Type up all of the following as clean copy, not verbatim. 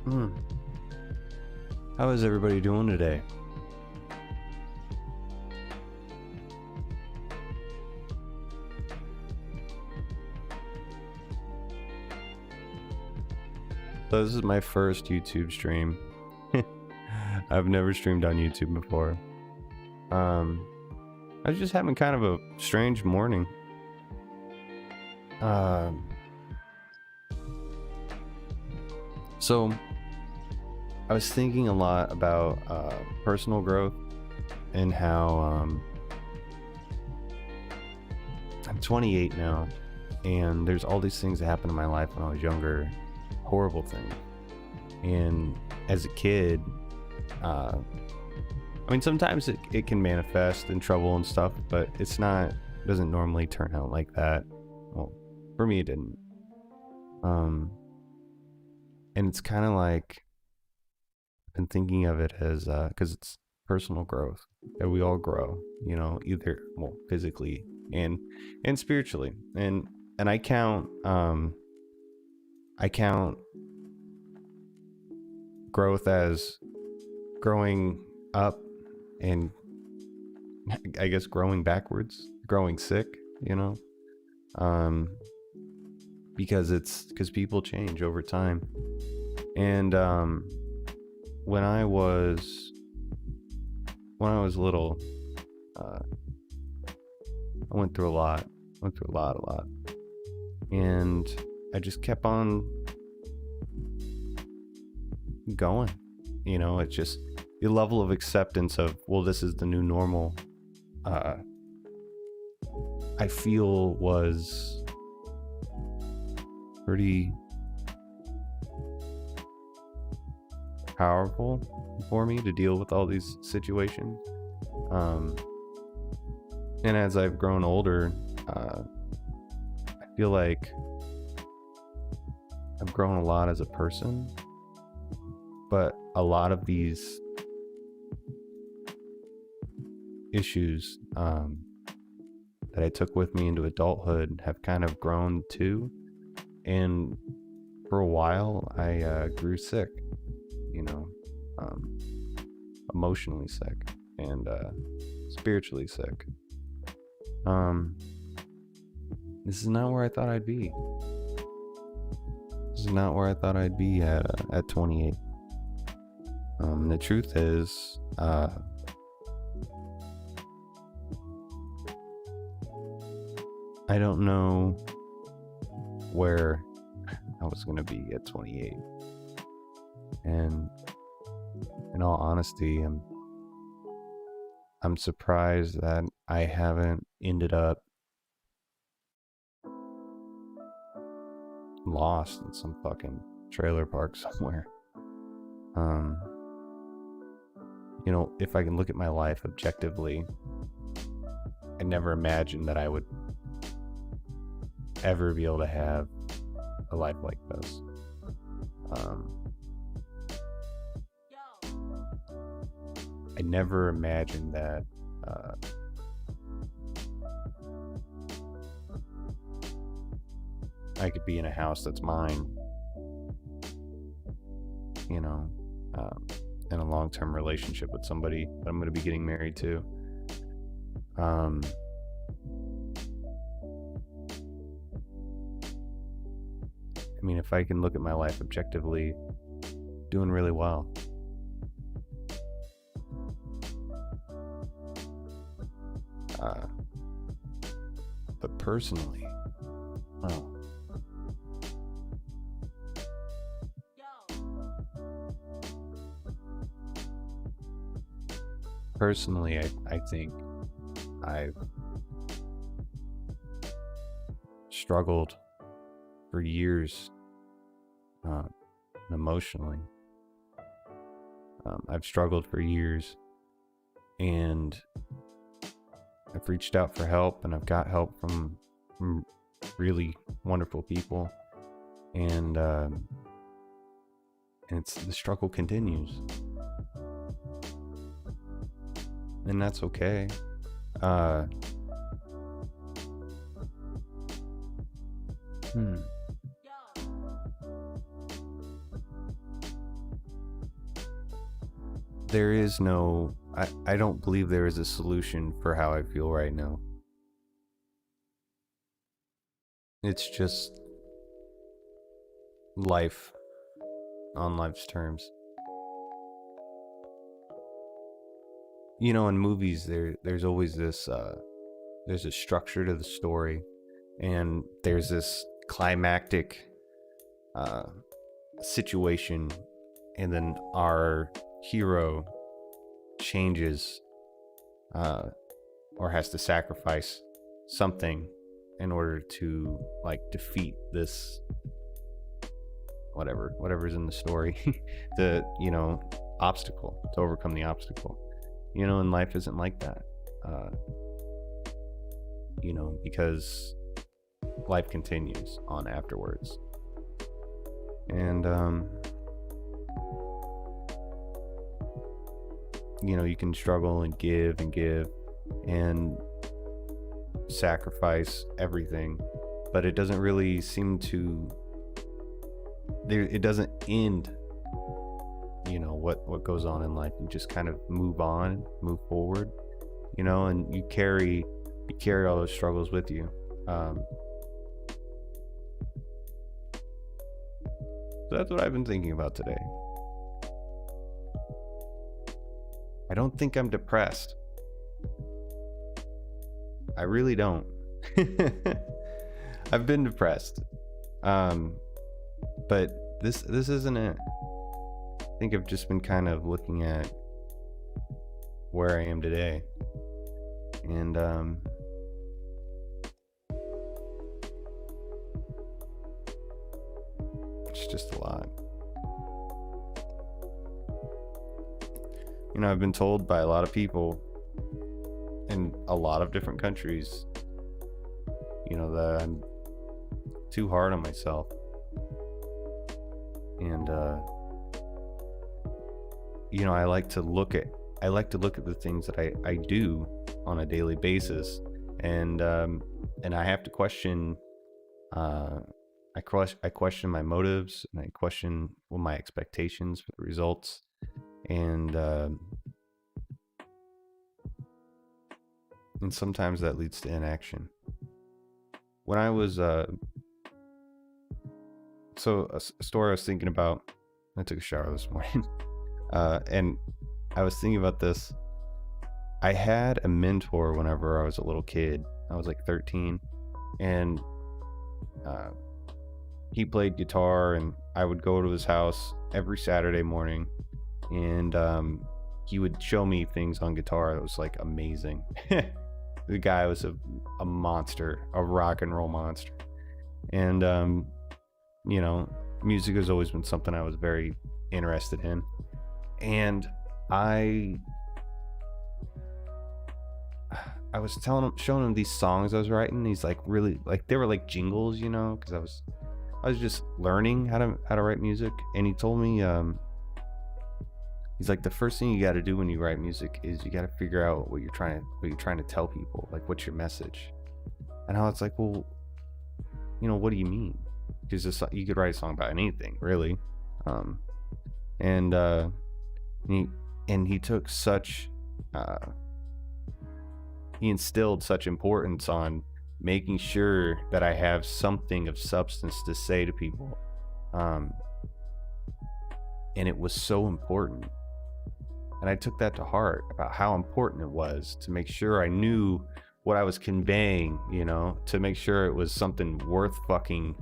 Hmm. How is everybody doing today? So this is my first YouTube stream. I've never streamed on YouTube before. I was just having kind of a strange morning. So I was thinking a lot about personal growth and how I'm 28 now, and there's all these things that happened in my life when I was younger, horrible things. And as a kid, I mean, sometimes it can manifest in trouble and stuff, but doesn't normally turn out like that. Well, for me, it didn't. And it's kind of like, I've been thinking of it as, because it's personal growth, that we all grow, either, well, physically and spiritually. And I count growth as growing up and I guess growing backwards, growing sick, because people change over time. And when I was little, I went through a lot, and I just kept on going. It's just the level of acceptance of, well, this is the new normal, I feel was pretty powerful for me to deal with all these situations. And as I've grown older, I feel like I've grown a lot as a person, but a lot of these issues that I took with me into adulthood have kind of grown too. And for a while, I grew sick, emotionally sick and spiritually sick. This is not where I thought I'd be. This is not where I thought I'd be at 28. The truth is, I don't know where I was going to be at 28. And in all honesty, I'm surprised that I haven't ended up lost in some fucking trailer park somewhere. If I can look at my life objectively, I never imagined that I would ever be able to have a life like this. I never imagined that I could be in a house that's mine, in a long-term relationship with somebody that I'm going to be getting married to. I mean, if I can look at my life objectively, doing really well. But personally, I think I've struggled for years emotionally. I've struggled for years, and I've reached out for help, and I've got help from really wonderful people, and the struggle continues, and that's okay. there is no, I don't believe there is a solution for how I feel right now. It's just life on life's terms. You know, in movies, there's always this, there's a structure to the story, and there's this climactic situation, and then our hero changes or has to sacrifice something in order to like defeat this whatever's in the story, the obstacle, to overcome the obstacle. And life isn't like that, because life continues on afterwards. And you can struggle and give and sacrifice everything, but it doesn't really seem to it doesn't end what goes on in life. You just kind of move forward, and you carry all those struggles with you. So that's what I've been thinking about today. I don't think I'm depressed. I really don't. I've been depressed. But this isn't it. I think I've just been kind of looking at where I am today. And it's just a lot. I've been told by a lot of people in a lot of different countries, that I'm too hard on myself. And I like to look at the things that I do on a daily basis, and I have to question. I question my motives, and I question my expectations for the results, and sometimes that leads to inaction. When I was so a story I was thinking about, I took a shower this morning, and I was thinking about this. I had a mentor whenever I was a little kid. I was like 13, and he played guitar, and I would go to his house every Saturday morning, and he would show me things on guitar that was like amazing. The guy was a monster, a rock and roll monster. And music has always been something I was very interested in. And I was showing him these songs I was writing. He's like, really, like, they were like jingles, because I was just learning how to write music. And he told me, he's like, the first thing you got to do when you write music is you got to figure out what you're trying to tell people, like, what's your message. And I was like, well, what do you mean? Because you could write a song about anything, really. And he took such he instilled such importance on making sure that I have something of substance to say to people, and it was so important. And I took that to heart, about how important it was to make sure I knew what I was conveying, to make sure it was something worth fucking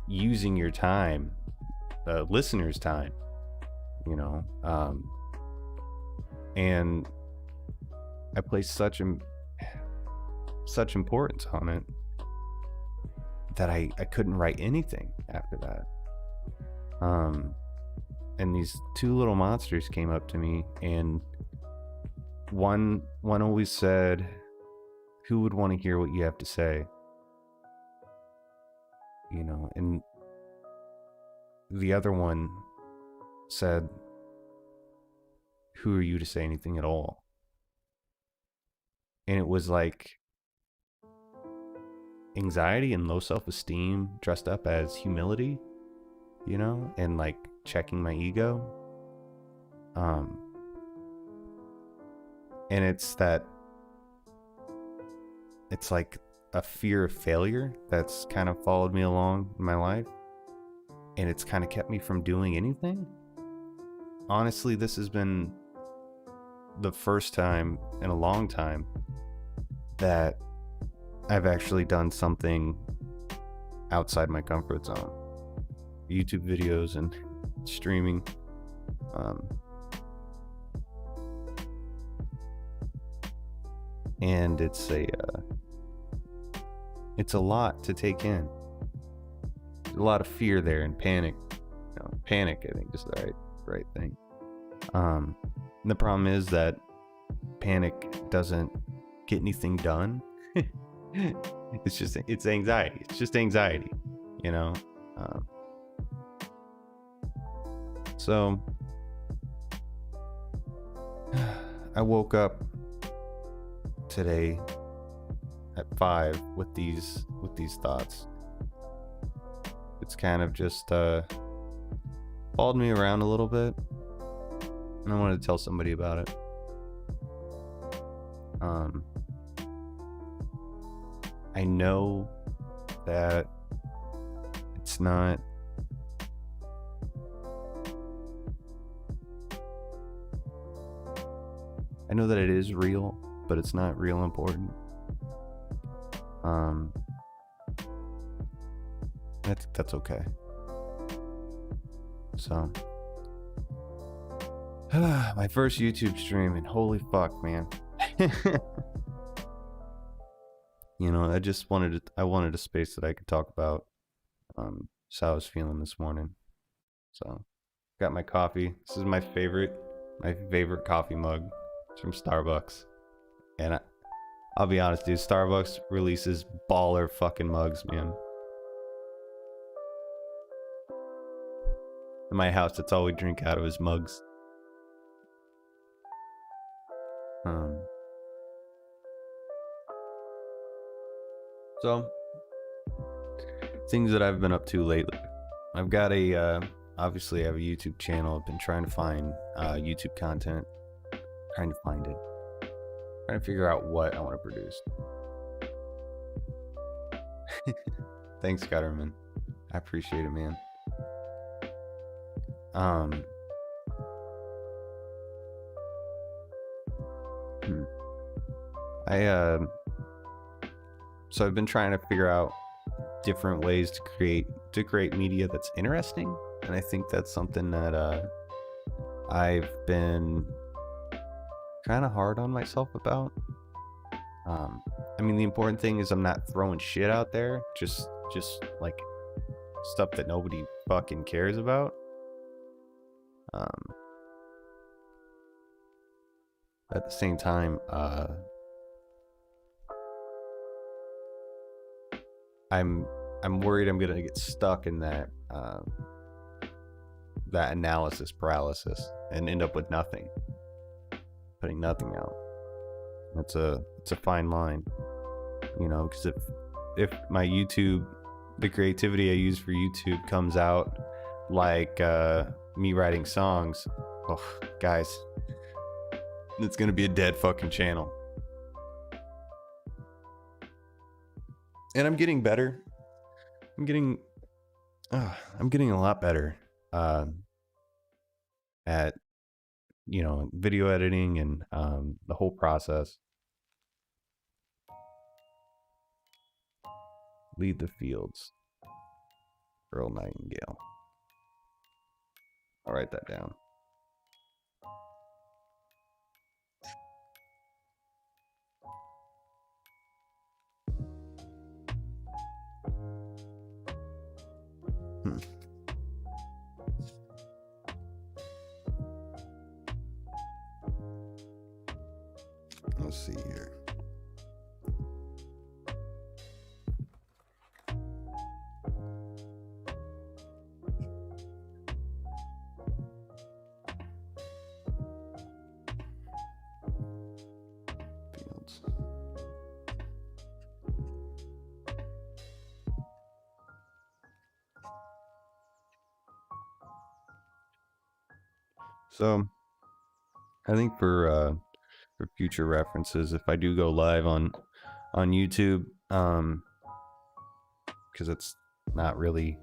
using your time, the listener's time, and I placed such importance on it that I couldn't write anything after that. And these two little monsters came up to me, and one always said, "Who would want to hear what you have to say?" And the other one said, "Who are you to say anything at all?" And it was like anxiety and low self-esteem dressed up as humility, and like checking my ego. And it's like a fear of failure that's kind of followed me along in my life, and it's kind of kept me from doing anything. Honestly, this has been the first time in a long time that I've actually done something outside my comfort zone. YouTube videos and streaming. And it's a lot to take in. There's a lot of fear there and panic. Panic, I think, is the right thing. And the problem is that panic doesn't get anything done. It's anxiety. It's just anxiety, you know. So I woke up today at 5 with these thoughts. It's kind of just followed me around a little bit, and I wanted to tell somebody about it. I know that it's not I know that it is real, but it's not real important. I think that's okay. So, my first YouTube stream, and holy fuck, man. You know, I wanted a space that I could talk about just how I was feeling this morning. So, got my coffee. This is my favorite coffee mug. It's from Starbucks. And I'll be honest, dude, Starbucks releases baller fucking mugs, man. In my house, that's all we drink out of is mugs. So, things that I've been up to lately. I've got obviously I have a YouTube channel. I've been trying to find YouTube content. Trying to find it. Trying to figure out what I want to produce. Thanks, Gutterman. I appreciate it, man. So I've been trying to figure out different ways to create media that's interesting, and I think that's something that I've been kind of hard on myself about. I mean, the important thing is I'm not throwing shit out there, just like stuff that nobody fucking cares about. At the same time, I'm worried I'm gonna get stuck in that analysis paralysis and end up with nothing, putting nothing out. It's a fine line, you know, because if my YouTube, the creativity I use for YouTube comes out like me writing songs, oh guys, it's gonna be a dead fucking channel. And I'm getting better. I'm getting a lot better at, you know, video editing and the whole process. Lead the fields, Earl Nightingale. I'll write that down. Let's see here. Fields. So, I think for for future references if I do go live on YouTube, because it's not really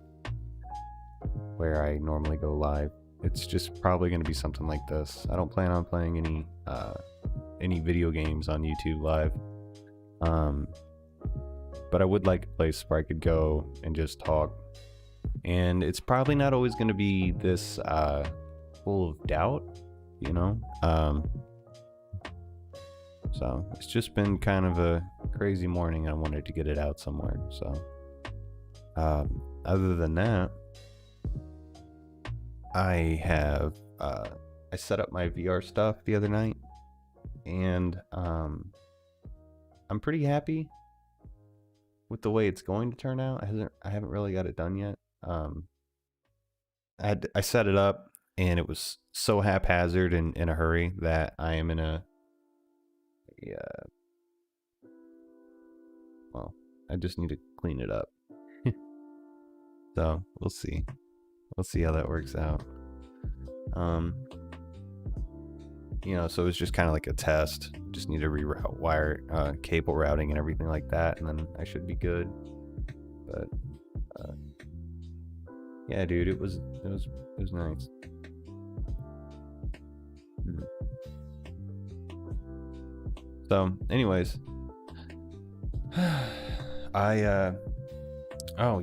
where I normally go live. It's just probably going to be something like this. I don't plan on playing any video games on YouTube live, but I would like a place where I could go and just talk. And it's probably not always going to be this full of doubt, you know. So it's just been kind of a crazy morning. I wanted to get it out somewhere. So other than that, I have I set up my VR stuff the other night, and I'm pretty happy with the way it's going to turn out. I haven't really got it done yet. I set it up, and it was so haphazard and in a hurry that I am in well, I just need to clean it up. So we'll see how that works out. You know, so it's just kind of like a test. Just need to reroute wire, cable routing and everything like that, and then I should be good. But yeah, dude, it was nice. So, anyways, oh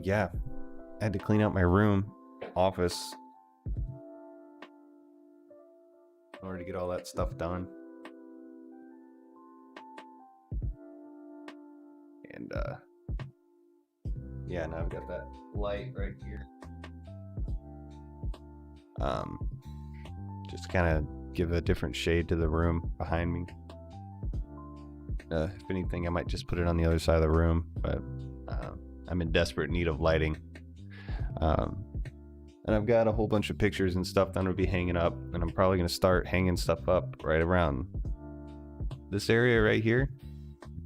yeah, I had to clean out my room, office, in order to get all that stuff done. And yeah, now I've got that light right here. Just kind of give a different shade to the room behind me. If anything, I might just put it on the other side of the room, but I'm in desperate need of lighting. And I've got a whole bunch of pictures and stuff that I'm gonna be hanging up, and I'm probably gonna start hanging stuff up right around this area right here,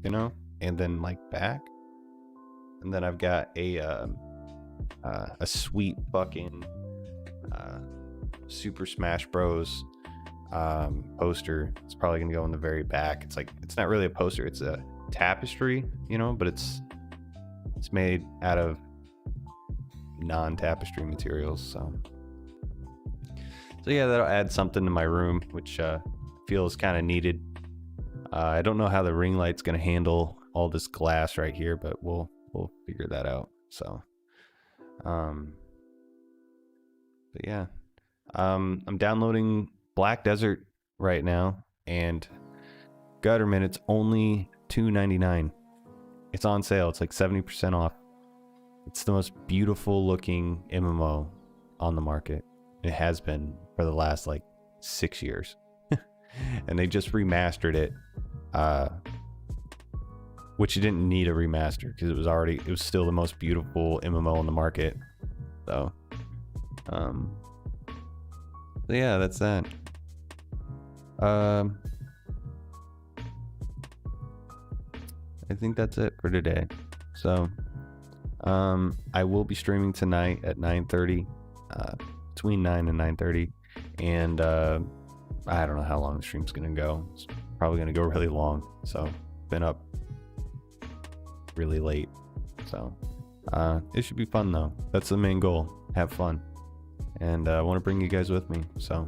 you know, and then like back. And then I've got a sweet fucking Super Smash Bros. Poster. It's probably gonna go in the very back. It's like, it's not really a poster, it's a tapestry, you know, but it's made out of non-tapestry materials. So yeah, that'll add something to my room, which feels kind of needed. I don't know how the ring light's gonna handle all this glass right here, but we'll figure that out. So but yeah, I'm downloading Black Desert right now, and Gutterman, it's only $2.99. It's on sale. It's like 70% off. It's the most beautiful looking MMO on the market. It has been for the last like 6 years. And they just remastered it, which you didn't need a remaster because it was still the most beautiful MMO on the market. So yeah, that's that. I think that's it for today. So I will be streaming tonight at 9:30, between 9 and 9:30, and I don't know how long the stream's gonna go. It's probably gonna go really long. So been up really late. So it should be fun though. That's the main goal. Have fun. And I want to bring you guys with me. So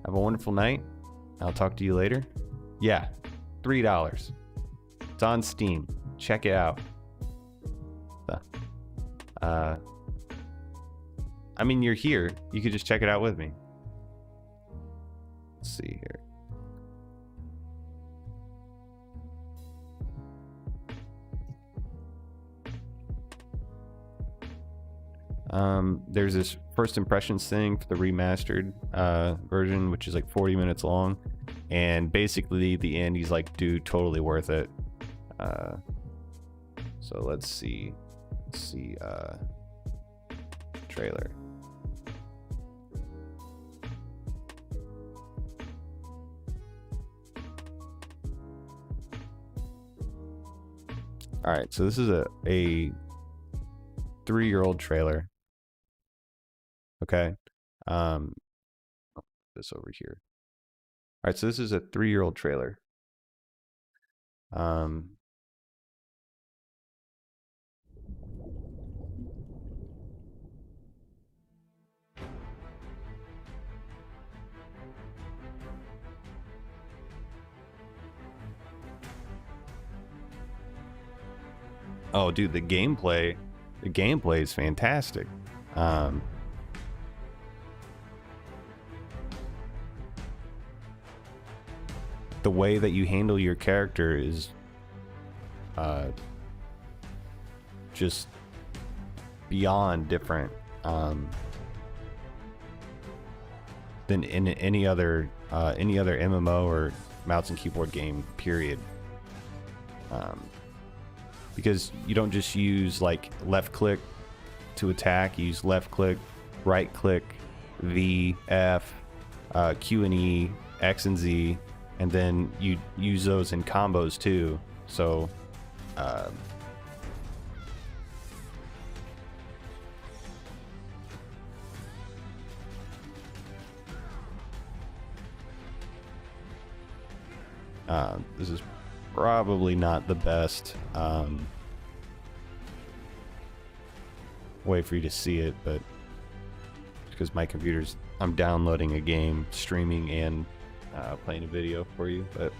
have a wonderful night. I'll talk to you later. Yeah, $3. It's on Steam. Check it out. I mean, you're here. You could just check it out with me. Let's see here. There's this first impressions thing for the remastered version, which is like 40 minutes long, and basically at the end he's like, dude, totally worth it. So let's see trailer. All right, so this is a 3-year-old trailer. Okay, this over here. All right, so this is a 3-year-old trailer. Um, oh, dude, the gameplay is fantastic. Um, the way that you handle your character is uh, just beyond different than in any other MMO or mouse and keyboard game. Period. Because you don't just use like left click to attack. You use left click, right click, V, F, Q and E, X and Z, and then you use those in combos too. So this is probably not the best way for you to see it, but because my computer's, I'm downloading a game, streaming, and playing a video for you, but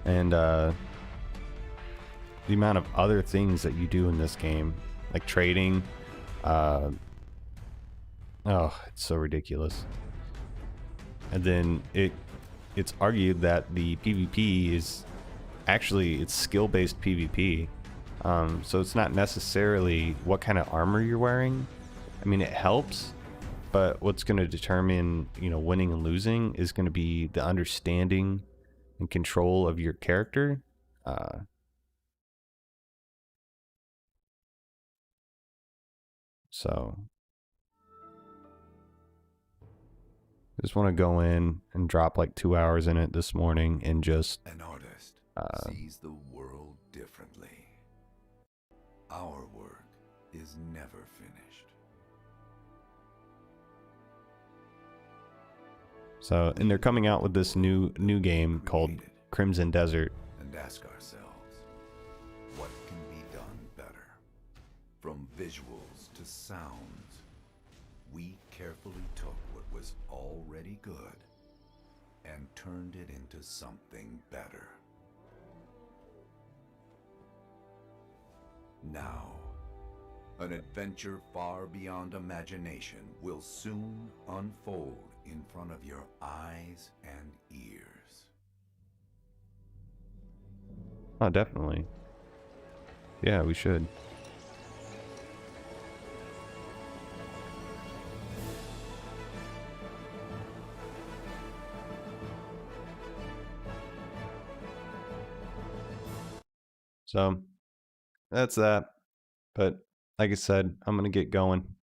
and the amount of other things that you do in this game, like trading, oh, it's so ridiculous. And then it's argued that the PvP is actually, it's skill-based PvP. So it's not necessarily what kind of armor you're wearing. I mean, it helps, but what's going to determine, you know, winning and losing is going to be the understanding and control of your character. So just want to go in and drop like 2 hours in it this morning and just an artist sees the world differently. Our work is never finished. so, and they're coming out with this new game called Crimson Desert. And ask ourselves, what can be done better? From visuals to sounds, we carefully took what was already good and turned it into something better. Now, an adventure far beyond imagination will soon unfold in front of your eyes and ears. Oh, definitely. Yeah, we should. So that's that. But like I said, I'm gonna get going.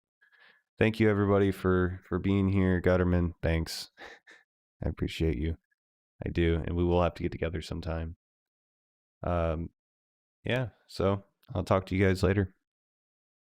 Thank you everybody for being here. Gutterman, thanks. I appreciate you. I do, and we will have to get together sometime. Yeah, so I'll talk to you guys later.